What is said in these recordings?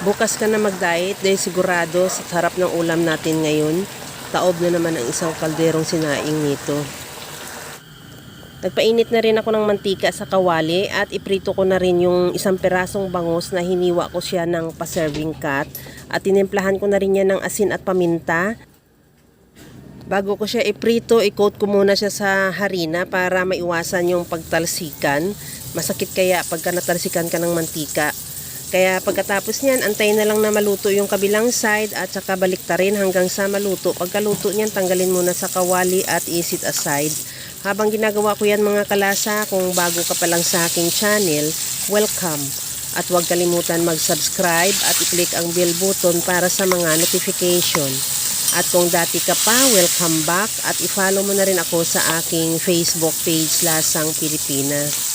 Bukas ka na mag-diet dahil sigurado sa sarap ng ulam natin ngayon. Taob na naman ang isang kalderong sinaing nito. Nagpainit na rin ako ng mantika sa kawali at iprito ko na rin yung isang perasong bangus na hiniwa ko siya ng pa-serving cut. At tinimplahan ko na rin yan ng asin at paminta. Bago ko siya iprito, i-coat ko muna siya sa harina para maiwasan yung pagtalsikan. Masakit kaya pagka natalsikan ka ng mantika. Kaya pagkatapos niyan, antayin na lang na maluto yung kabilang side at saka baliktarin hanggang sa maluto. Pagkaluto niyan, tanggalin muna sa kawali at isit aside. Habang ginagawa ko yan mga kalasa, kung bago ka pa lang sa aking channel, welcome. At huwag kalimutan mag-subscribe at i-click ang bell button para sa mga notification. At kung dati ka pa, welcome back at i-follow mo na rin ako sa aking Facebook page, Lasang Pilipinas.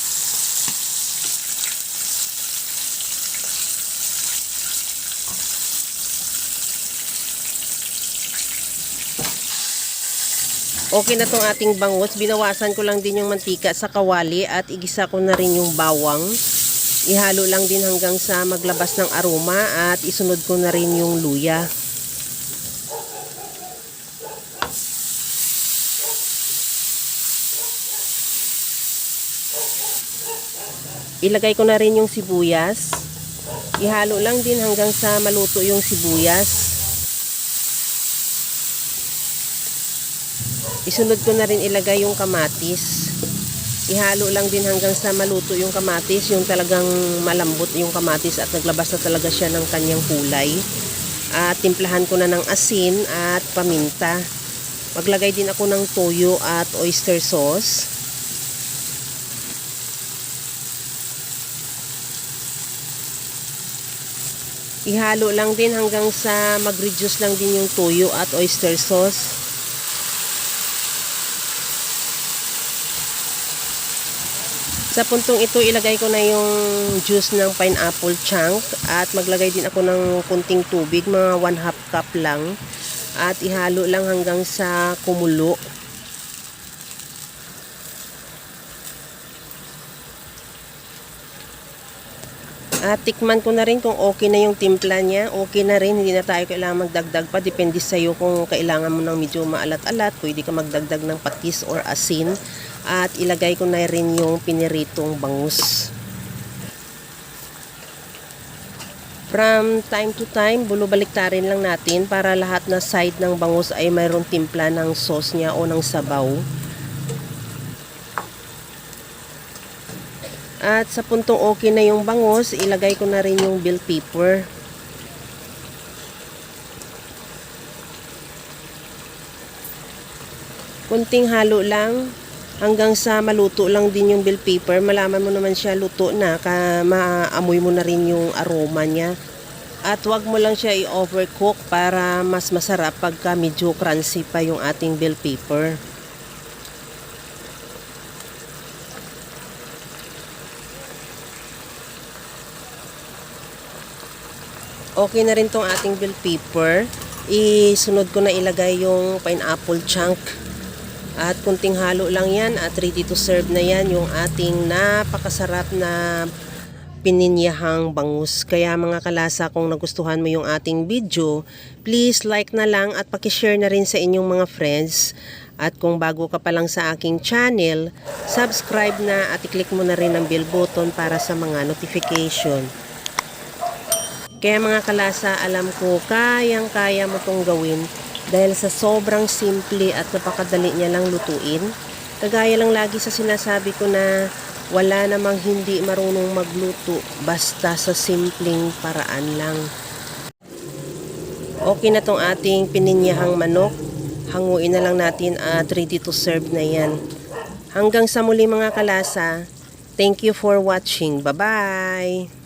Okay na tong ating bangus. Binawasan ko lang din yung mantika sa kawali at igisa ko na rin yung bawang. Ihalo lang din hanggang sa maglabas ng aroma at isunod ko na rin yung luya. Ilagay ko na rin yung sibuyas. Ihalo lang din hanggang sa maluto yung sibuyas. Isunod ko na rin ilagay yung kamatis. Ihalo lang din hanggang sa maluto yung kamatis, yung talagang malambot yung kamatis at naglabas na talaga siya ng kanyang kulay. At timplahan ko na ng asin at paminta. Maglagay din ako ng toyo at oyster sauce. Ihalo lang din hanggang sa mag-reduce lang din yung toyo at oyster sauce. Sa puntong ito, ilagay ko na yung juice ng pineapple chunk at maglagay din ako ng kunting tubig, mga 1/2 cup lang. At ihalo lang hanggang sa kumulo. At tikman ko na rin kung okay na yung timpla niya. Okay na rin, hindi na tayo kailangan magdagdag pa. Depende sa'yo kung kailangan mo ng medyo maalat-alat. Pwede ka magdagdag ng patis or asin. At ilagay ko na rin yung piniritong bangus. From time to time, bulo-baliktarin lang natin para lahat na side ng bangus ay mayroong timpla ng sauce niya o ng sabaw. At sa puntong okay na yung bangus, ilagay ko na rin yung bell pepper. Kunting halo lang hanggang sa maluto lang din yung bell pepper. Malaman mo naman siya luto na, maamoy mo na rin yung aroma niya. At wag mo lang siya i-overcook para mas masarap pagka medyo crunchy pa yung ating bell pepper. Okay na rin tong ating bell pepper. Isunod ko na ilagay yung pineapple chunk. At kunting halo lang yan at ready to serve na yan yung ating napakasarap na pininyahang bangus. Kaya mga kalasa, kung nagustuhan mo yung ating video, please like na lang at pakishare na rin sa inyong mga friends. At kung bago ka pa lang sa aking channel, subscribe na at i-click mo na rin ang bell button para sa mga notification. Kaya mga kalasa, alam ko kayang-kaya mo tong gawin dahil sa sobrang simple at napakadali niya lang lutuin. Kagaya lang lagi sa sinasabi ko na wala namang hindi marunong magluto basta sa simpleng paraan lang. Okay na tong ating pininyahang manok. Hanguin na lang natin at ready to serve na yan. Hanggang sa muli mga kalasa. Thank you for watching. Bye-bye!